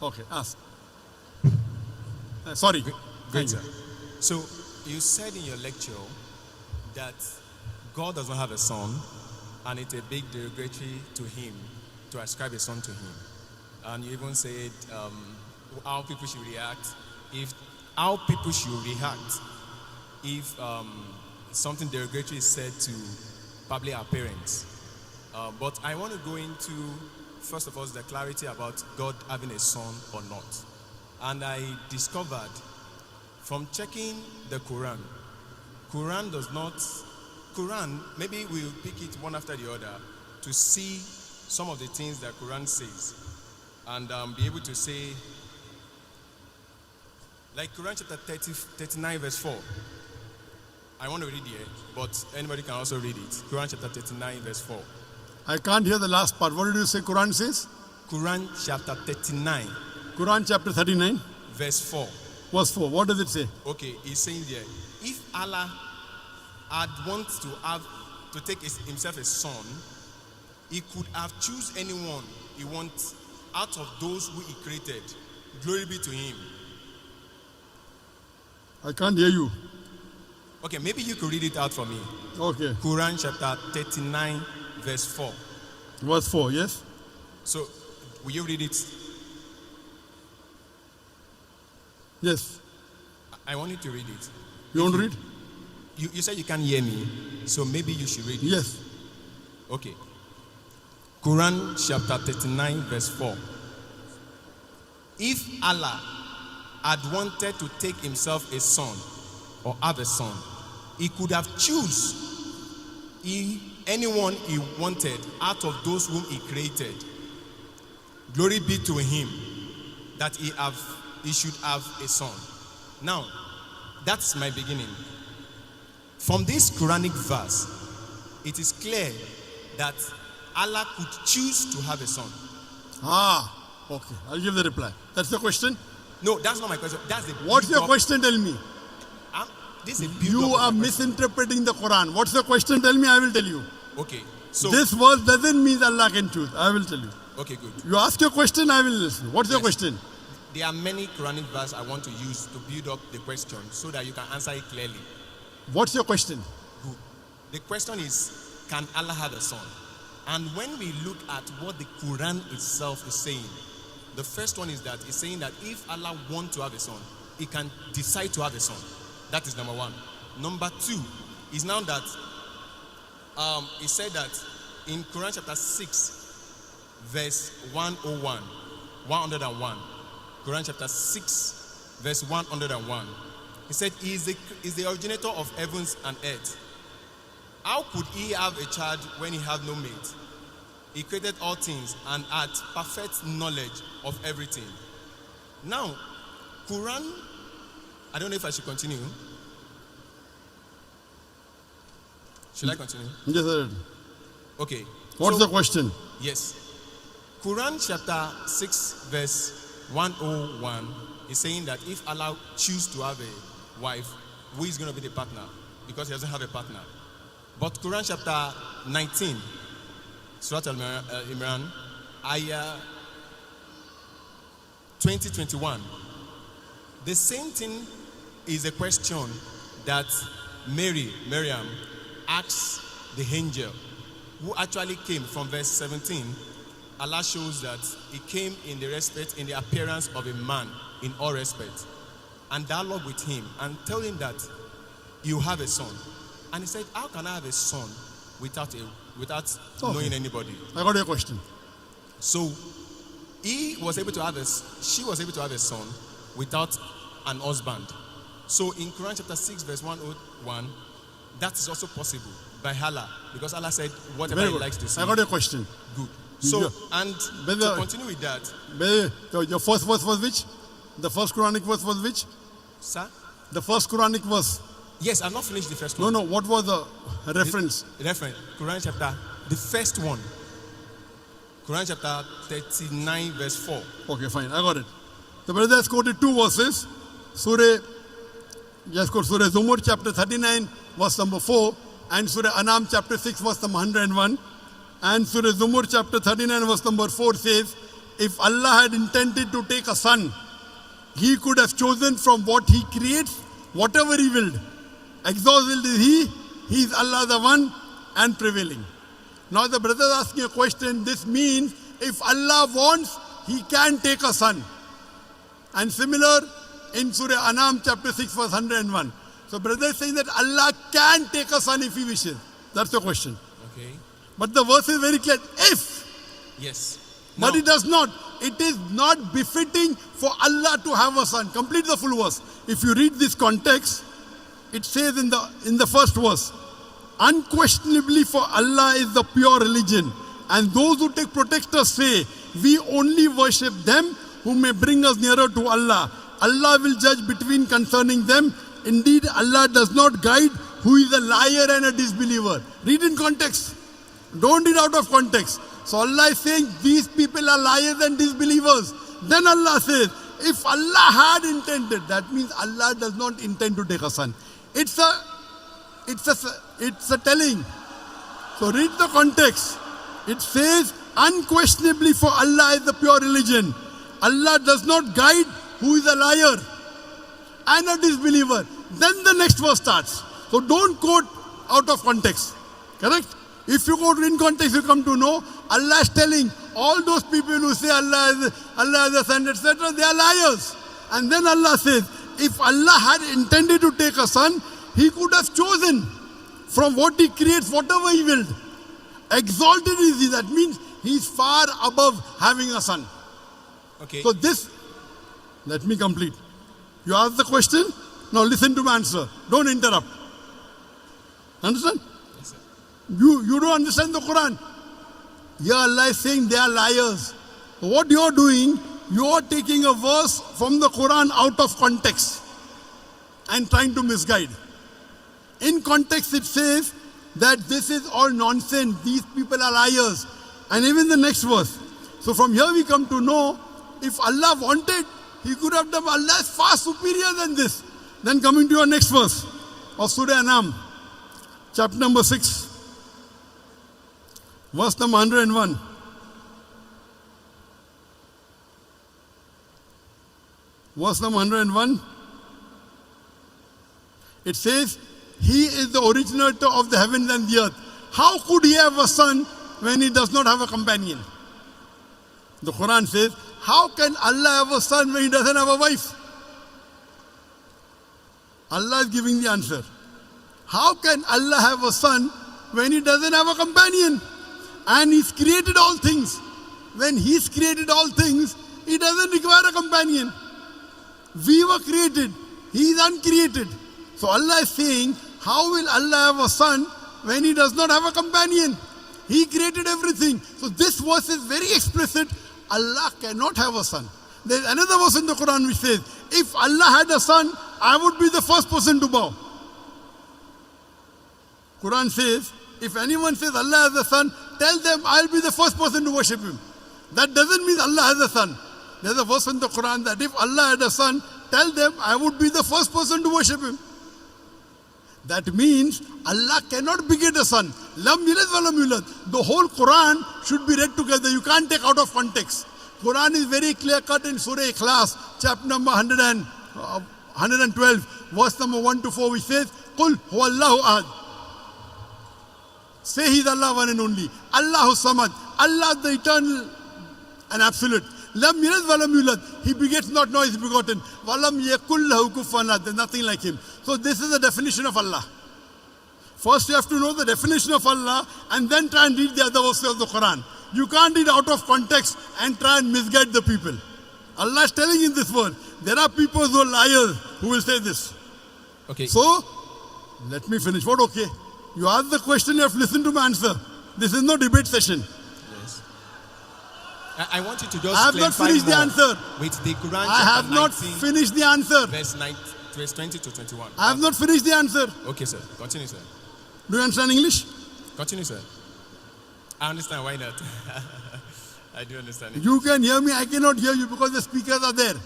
Okay, ask. Sorry. Great, sir. So, you said in your lecture that God does not have a son, and it's a big derogatory to him to ascribe a son to him. And you even said how people should react if something derogatory is said to probably our parents. But I want to go into, first of all, the clarity about God having a son or not. And I discovered from checking the Quran, maybe we'll pick it one after the other to see some of the things that Quran says and be able to say, like Quran chapter 39 verse 4. I want to read here, but anybody can also read it. Quran chapter 39 verse 4. I can't hear the last part. What did you say Quran says? Quran chapter 39. Quran chapter 39. Verse 4. Verse 4. What does it say? Okay, he's saying there, if Allah had wanted to take himself a son, he could have choose anyone he wants out of those who he created. Glory be to him. I can't hear you. Okay, maybe you could read it out for me. Okay. Quran chapter 39 verse 4. Verse 4, yes? So, will you read it? Yes. I want you to read it. You want to read? You said you can't hear me, so maybe you should read it. Yes. Okay. Quran chapter 39 verse 4. If Allah had wanted to take himself a son or have a son, he could have choose anyone he wanted out of those whom he created. Glory be to him that he should have a son. Now, that's my beginning. From this Quranic verse, it is clear that Allah could choose to have a son. Okay. I'll give the reply. That's the question? No, that's not my question. That's the What's your question? Tell me. This is You are misinterpreting the Quran. What's the question? Tell me, I will tell you. Okay. So this verse doesn't mean Allah can choose. I will tell you. Okay, good. You ask your question, I will listen. What's your question? There are many Quranic verses I want to use to build up the question so that you can answer it clearly. What's your question? Good. The question is, can Allah have a son? And when we look at what the Quran itself is saying, the first one is that it's saying that if Allah wants to have a son, he can decide to have a son. That is number one. Number two is now that he said that in Quran chapter 6, verse 101, Quran chapter 6, verse 101, he said, he is the originator of heavens and earth. How could he have a child when he had no mate? He created all things and had perfect knowledge of everything. Now, Quran, I don't know if I should continue. Should I continue? Yes, sir. Okay. What's the question? Yes. Quran chapter 6 verse 101 is saying that if Allah chooses to have a wife, who is going to be the partner? Because he doesn't have a partner. But Quran chapter 19, Surah Imran, ayah 20-21. The same thing is a question that Maryam asks the angel, who actually came from verse 17. Allah shows that he came in the appearance of a man in all respect, and dialogue with him and tell him that you have a son. And he said, how can I have a son without knowing anybody? I got your question. So she was able to have a son without an husband. So in Quran chapter 6 verse 101, that is also possible by Allah, because Allah said whatever he likes to say. I got your question. Good. So, and to continue with that. Your first verse was which? The first Quranic verse was which? Sir? The first Quranic verse. Yes, I've not finished the first one. No, what was the reference? The reference, Quran chapter, the first one. Quran chapter 39 verse 4. Okay, fine, I got it. The brother has quoted two verses. Surah Zumur chapter 39 verse number 4 and Surah Anam chapter 6 verse number 101. And Surah Zumur chapter 39 verse number 4 says, if Allah had intended to take a son, He could have chosen from what He creates, whatever He willed. Exalted is He is Allah the one and prevailing. Now the brother is asking a question. This means if Allah wants, He can take a son. And similar in Surah Anam chapter 6 verse 101. So brother is saying that Allah can take a son if He wishes. That's the question. Okay. But the verse is very clear. If. Yes. But Now, it does not. It is not befitting for Allah to have a son. Complete the full verse. If you read this context, it says in the first verse, unquestionably for Allah is the pure religion, and those who take protectors say, we only worship them who may bring us nearer to Allah. Allah will judge between concerning them. Indeed, Allah does not guide who is a liar and a disbeliever. Read in context. Don't read out of context. So Allah is saying these people are liars and disbelievers. Then Allah says, if Allah had intended, that means Allah does not intend to take a son. It's a telling. So read the context. It says, unquestionably for Allah is the pure religion. Allah does not guide who is a liar and a disbeliever. Then the next verse starts. So don't quote out of context. Correct? If you quote in context, you come to know Allah is telling all those people who say Allah is a son, etc., they are liars. And then Allah says, if Allah had intended to take a son, He could have chosen from what He creates, whatever He willed. Exalted is He. That means He is far above having a son. okay. So this, let me complete. You ask the question, now listen to my answer. Don't interrupt. Understand? Yes, sir. You don't understand the Quran. Here Allah is saying they are liars. So what you are doing, you are taking a verse from the Quran out of context and trying to misguide. In context it says that this is all nonsense. These people are liars. And even the next verse. So from here we come to know, if Allah wanted, He could have done. Allah is far superior than this. Then coming to your next verse of Surah Anam, chapter number 6, verse number 101. Verse number 101. It says, He is the originator of the heavens and the earth. How could He have a son when He does not have a companion? The Quran says, how can Allah have a son when He doesn't have a wife? Allah is giving the answer. How can Allah have a son when He doesn't have a companion? And He's created all things. When He's created all things, He doesn't require a companion. We were created. He is uncreated. So Allah is saying, how will Allah have a son when He does not have a companion? He created everything. So this verse is very explicit. Allah cannot have a son. There's another verse in the Quran which says, if Allah had a son, I would be the first person to bow. Quran says, if anyone says Allah has a son, tell them I'll be the first person to worship Him. That doesn't mean Allah has a son. There's a verse in the Quran that if Allah had a son, tell them I would be the first person to worship Him. That means Allah cannot beget a son. Lam yalid wa lam yulad. The whole Quran should be read together. You can't take out of context. Quran is very clear cut in Surah Ikhlaas, chapter number 112, verse number 1 to 4, which says, Qul huwallahu ahad. Say He is Allah one and only. Allahu samad. Allah the eternal and absolute. Lam yalid wa lam yulad. He begets not, nor is begotten. Wa lam yakul lahu kufuwan ahad. There's nothing like Him. So this is the definition of Allah. First you have to know the definition of Allah and then try and read the other verses of the Quran. You can't read out of context and try and misguide the people. Allah is telling in this word, there are people who are liars who will say this. Okay. So, let me finish. What okay? You ask the question, you have to listen to my answer. This is no debate session. Yes. I want you to just I have not finished the answer. With the Quran I have chapter not 19, finished the answer. verse 20 to 21. I have not finished the answer. Okay, sir. Continue, sir. Do you understand English? Continue, sir. I understand. Why not? I do understand it. You can hear me, I cannot hear you because the speakers are there. Oh,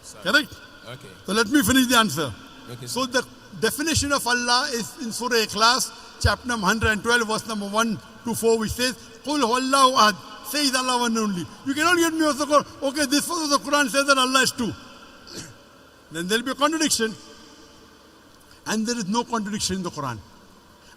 sorry. Correct? Okay. So let me finish the answer. Okay, So sir. the definition of Allah is in Surah Ikhlaas, chapter number 112, verse number 1 to 4, which says, Qul huwallahu ahad. says Allah one only. You cannot get me also, okay, this verse of the Quran says that Allah is two. Then there will be a contradiction. And there is no contradiction in the Quran.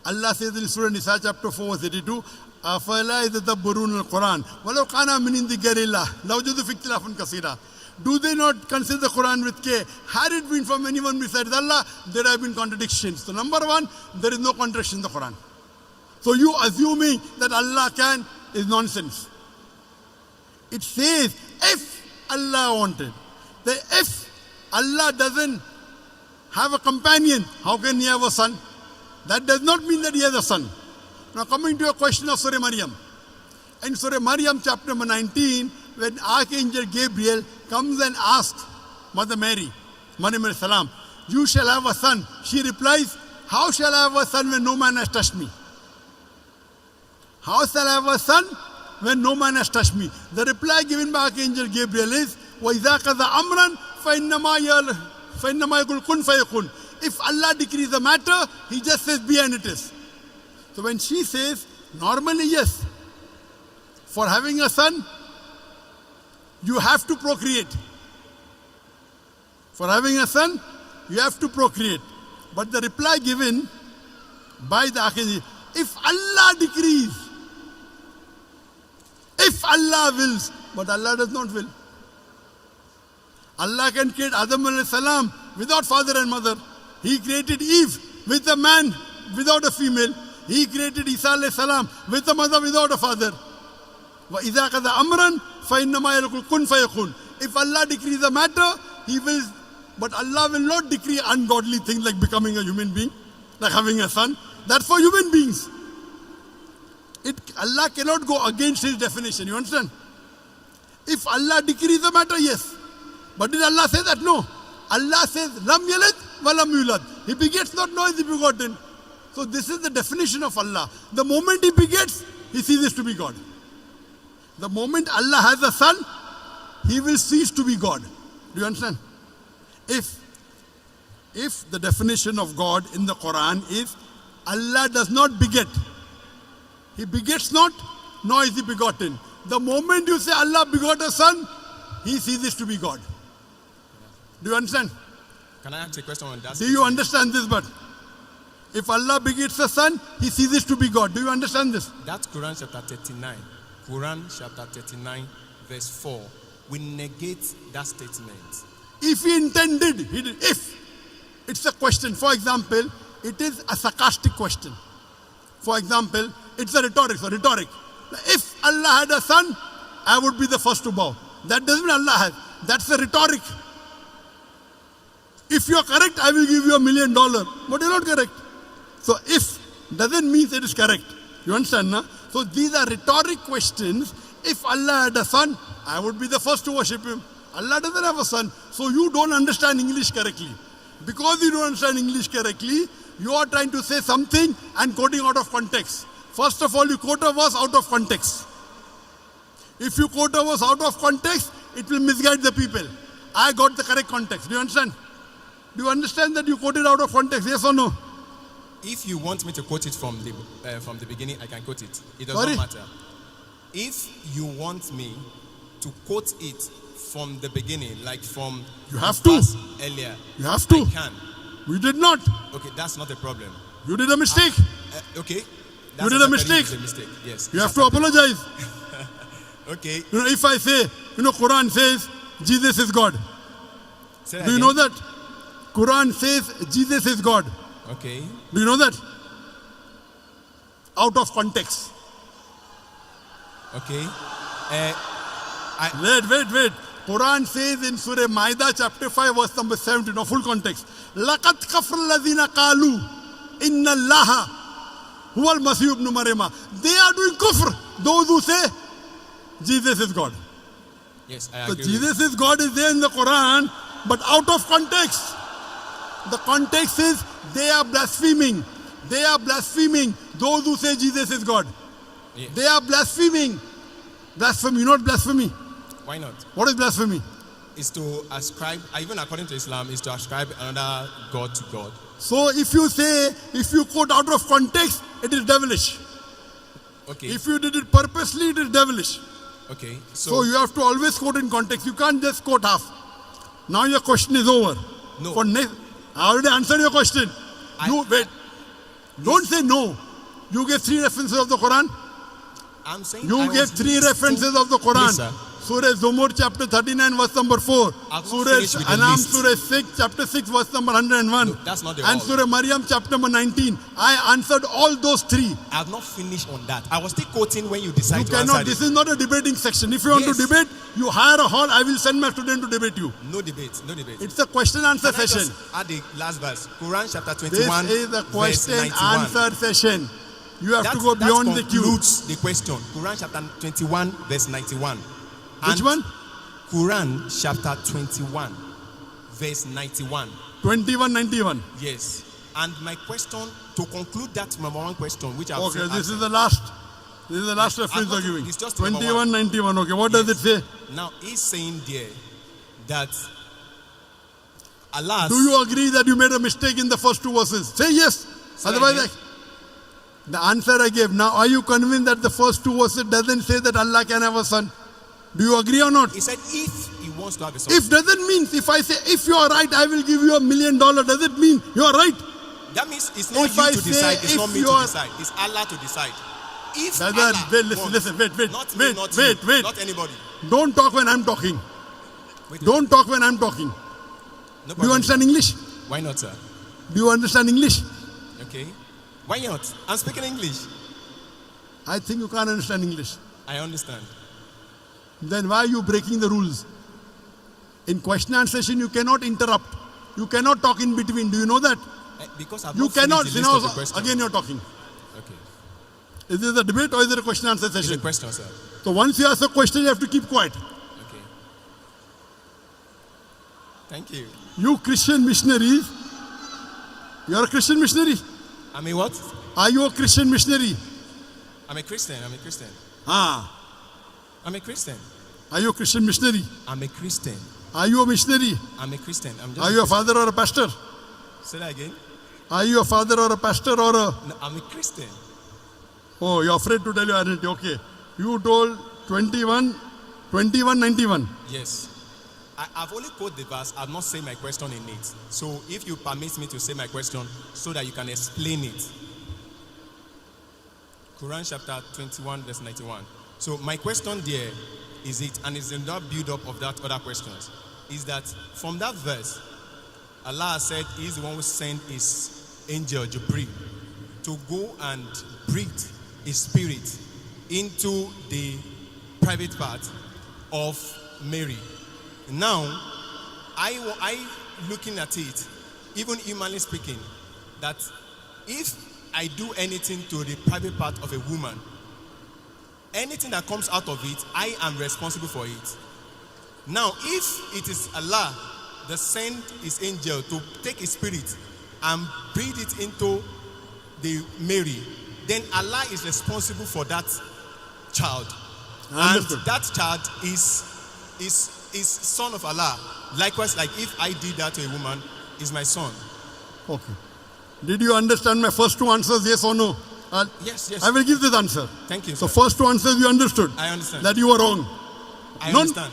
Allah says in Surah Nisa chapter 4 verse 82, أَفَلَا يَتَدَبَّرُونَ الْقُرْآنَ وَلَوْ كَانَ مِنْ عِنْدِ غَيْرِ اللَّهِ لَوَجَدُوا فِيهِ اخْتِلَافًا كَثِيرًا. Do they not consider the Quran with care? Had it been from anyone besides Allah, there have been contradictions. So number one, there is no contradiction in the Quran. So you assuming that Allah can is nonsense. It says, if Allah wanted, that if Allah doesn't have a companion, how can he have a son? That does not mean that he has a son. Now coming to a question of Surah Maryam. In Surah Maryam chapter number 19, when Archangel Gabriel comes and asks Mother Mary, Maryam salam, you shall have a son. She replies, how shall I have a son when no man has touched me? How shall I have a son when no man has touched me? The reply given by Archangel Gabriel is, وَإِذَا قَضَى أَمْرًا فَإِنَّمَا يَقُولُ كُنْ فَيَكُونُ. If Allah decrees the matter, He just says be and it is. So when she says, normally yes, for having a son, you have to procreate. For having a son, you have to procreate. But the reply given by the Archangel, if Allah decrees, if Allah wills, but Allah does not will. Allah can create Adam alayhi salam without father and mother. He created Eve with a man without a female. He created Isa alayhi salam with a mother without a father. وَإِذَا قَضَى أَمْرًا فَإِنَّمَا يَقُولُ كُنْ فَيَكُونُ. If Allah decrees a matter, He will, but Allah will not decree ungodly things like becoming a human being, like having a son. That's for human beings. Allah cannot go against His definition, you understand? If Allah decrees a matter, yes. But did Allah say that? No. Allah says, Lam yalid wa lam yulad. He begets not, nor is He begotten. So this is the definition of Allah. The moment He begets, He ceases to be God. The moment Allah has a son, He will cease to be God. Do you understand? If the definition of God in the Quran is, Allah does not beget. He begets not, nor is He begotten. The moment you say Allah begot a son, He ceases to be God. Do you understand? Can I ask a question on that? Do you understand this? But if Allah begets a son, He ceases to be God. Do you understand this? That's Quran chapter 39. Quran chapter 39 verse 4. We negate that statement. If He intended, He did. If. It's a question. For example, it is a sarcastic question. For example, it's a rhetoric. So rhetoric. If Allah had a son, I would be the first to bow. That doesn't mean Allah has. That's a rhetoric. If you are correct, I will give you $1 million. But you're not correct. So if doesn't mean it is correct. You understand, no? So these are rhetoric questions. If Allah had a son, I would be the first to worship Him. Allah doesn't have a son. So you don't understand English correctly. Because you don't understand English correctly, you are trying to say something and quoting out of context. First of all, you quote a verse out of context. If you quote a verse out of context, it will misguide the people. I got the correct context. Do you understand? Do you understand that you quoted out of context? Yes or no? If you want me to quote it from the beginning, I can quote it. It does Sorry? not matter. If you want me to quote it from the beginning, like from You have to. earlier, You have to. I can. We did not. Okay, that's not a problem. You did a mistake. Okay. You did a mistake. It's a mistake. Yes. You have to apologize. Okay. You know, if I say, Quran says Jesus is God. Say that Do you again. know that? Quran says Jesus is God. Okay. Do you know that? Out of context. Okay. Wait. Quran says in Surah Maida chapter 5 verse number 17, no full context. لَقَدْ كَفْرَ الَّذِينَ قَالُوا إِنَّ اللَّهَ هُوَ الْمَسِيحُ ابْنُ مَرْيَمَ. They are doing kufr. Those who say Jesus is God. Yes, I So agree. Jesus is God is there in the Quran, but out of context. The context is they are blaspheming. They are blaspheming those who say Jesus is God. Yes. They are blaspheming. Blasphemy, not blasphemy. Why not? What is blasphemy? Is to ascribe, even according to Islam, is to ascribe another God to God. So if you quote out of context, it is devilish. Okay. If you did it purposely, it is devilish. Okay. So you have to always quote in context. You can't just quote half. Now your question is over. No. I already answered your question. Wait. Don't say no. You gave 3 references of the Quran. I'm saying You gave 3 references of the Quran. Yes, sir. Surah Zumur chapter 39 verse number 4. Surah Anam Surah 6 chapter 6 verse number 101. No, that's not the And Surah Maryam chapter number 19. I answered all those 3. I have not finished on that. I was still quoting when you decide You to cannot. answer This it. is not a debating section. If you want to Yes. debate, you hire a hall. I will send my student to debate you. No debate. No debate. It's a question answer Can I session. just add the last verse? Quran chapter This 21 is a verse question 91. answer session. You have to go That beyond the queue. concludes the question. Quran chapter 21 verse 91. Which one? Quran chapter 21 verse 91. 2191. Yes. And my question, to conclude that number 1 question, which I've Okay, said this is answered. the last. This is the last reference you're giving. It's just number 2191. Okay, what does it say? Now he's saying there that Allah. Do you agree that you made a mistake in the first 2 verses? Say yes. Say Otherwise, again. the answer I gave. Now, are you convinced that the first 2 verses doesn't say that Allah can have a son? Do you agree or not? He said if he wants to have a son. If doesn't mean, if I say, if you are right, I will give you $1 million, does it mean you are right? That means it's not If you I to say decide, it's if not me you to are- decide. It's Allah to decide. If Brother, Allah wait, wants, listen, wait, not me, not you, wait. not anybody. Don't talk when I'm talking. Wait, Don't talk when I'm talking. no Do you problem. understand English? Why not, sir? Do you understand English? Okay. Why not? I'm speaking English. I think you can't understand English. I understand. Then why are you breaking the rules? In question and answer session, you cannot interrupt. You cannot talk in between. Do you know that? Because I've You not finished cannot. the You list know, of the question. again you're talking. Okay. Is this a debate or is it a question and answer It's a session? question, sir. So once you ask a question, you have to keep quiet. Okay. Thank you. You Christian missionaries, you're a Christian missionary. I'm a what? Are you a Christian missionary? I'm a Christian. I'm a Christian. Ah. I'm a Christian. Are you a Christian missionary? I'm a Christian. Are you a missionary? I'm a Christian. I'm just Are you a father or a pastor? Say that again. Are you a father or a pastor or a... No, I'm a Christian. Oh, you're afraid to tell your identity. Okay. You told 2191. Yes. I've only quoted the verse. I've not said my question in it. So if you permit me to say my question so that you can explain it. Quran chapter 21 verse 91. So my question there is it, and it's in that build up of that other questions, is that from that verse, Allah said He's the one who sent His angel Jibreel to go and breathe His spirit into the private part of Mary. Now, I looking at it, even humanly speaking, that if I do anything to the private part of a woman, anything that comes out of it, I am responsible for it. Now, if it is Allah that sent His angel to take His spirit and breathe it into the Mary, then Allah is responsible for that child. And that child is son of Allah. Likewise, like if I did that to a woman, is my son. Okay. Did you understand my first 2 answers, yes or no? Yes. I will give this answer. Thank you, So sir. first 2 answers you understood. I understand. That you were wrong. I understand.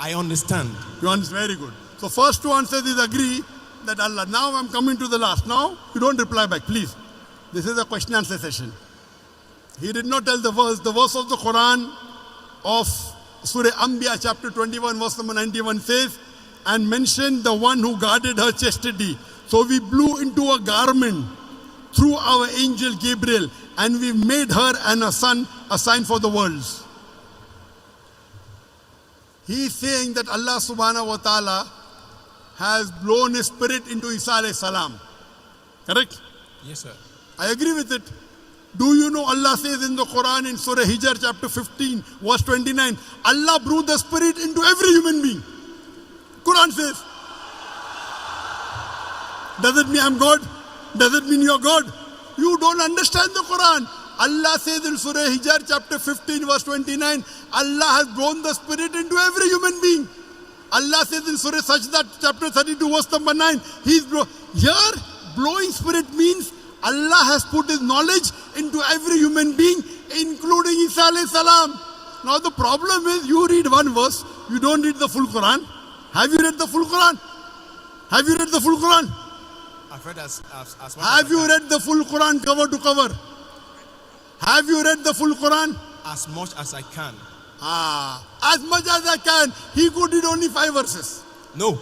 I understand. You understand? Very good. So first 2 answers is agree that Allah. Now I'm coming to the last. Now you don't reply back, please. This is a question answer session. He did not tell the verse. The verse of the Quran of Surah Anbiya chapter 21 verse number 91 says, and mentioned the one who guarded her chastity. So we blew into a garment through our angel Gabriel, and we made her and her son a sign for the worlds. He is saying that Allah subhanahu wa ta'ala has blown His spirit into Isa alayhi salam. Correct? Yes, sir. I agree with it. Do you know Allah says in the Quran in Surah Hijr chapter 15 verse 29, Allah blew the spirit into every human being. Quran says. Does it mean I'm God? Does it mean you're God? You don't understand the Quran. Allah says in Surah Hijr chapter 15 verse 29, Allah has blown the spirit into every human being. Allah says in Surah Sajda chapter 32 verse number 9, here blowing spirit means Allah has put His knowledge into every human being, including Isa alayhi salam. Now the problem is you read one verse, you don't read the full Quran. Have you read the full Quran? Have you read the full Quran? I've read as much Have as you I can. read the full Quran cover to cover? Have you read the full Quran? As much as I can. As much as I can. He could read only 5 verses No.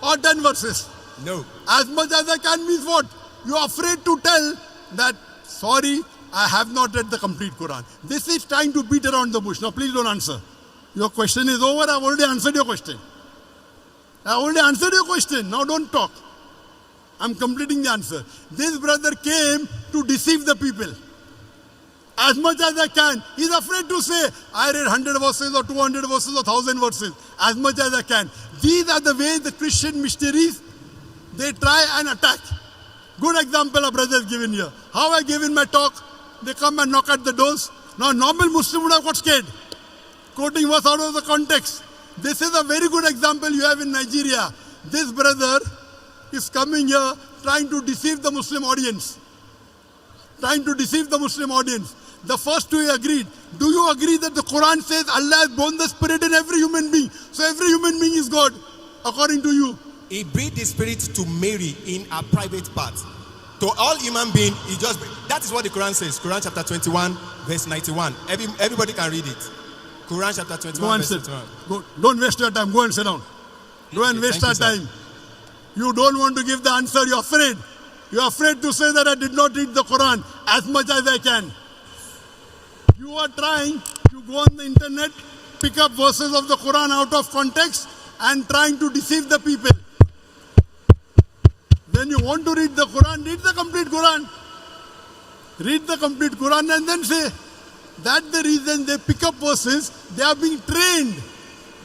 or 10 verses. No. As much as I can means what? You are afraid to tell that, sorry, I have not read the complete Quran. This is trying to beat around the bush. Now please don't answer. Your question is over. I've already answered your question. I already answered your question. Now don't talk. I'm completing the answer. This brother came to deceive the people. As much as I can. He's afraid to say, I read 100 verses or 200 verses or 1000 verses. As much as I can. These are the ways the Christian missionaries, they try and attack. Good example a brother has given here. How I gave in my talk, they come and knock at the doors. Now normal Muslim would have got scared. Quoting verse out of the context. This is a very good example you have in Nigeria. This brother is coming here trying to deceive the Muslim audience. Trying to deceive the Muslim audience. The first two he agreed. Do you agree that the Quran says Allah has born the spirit in every human being? So every human being is God, according to you. He breathed the spirit to Mary in a private part. To all human beings, he just, that is what the Quran says. Quran chapter 21, verse 91. Everybody can read it. Quran chapter 21, Go and verse sit. 91. Go. Don't waste your time. Go and sit down. Go and waste our Thank you, time. You don't want to give the answer. You're afraid. You're afraid to say that I did not read the Quran as much as I can. You are trying to go on the internet, pick up verses of the Quran out of context and trying to deceive the people. When you want to read the Quran, read the complete Quran. Read the complete Quran and then say, that's the reason they pick up verses. They are being trained.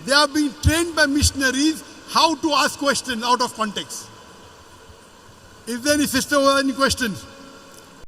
They are being trained by missionaries how to ask questions out of context. Is there any sister who has any questions?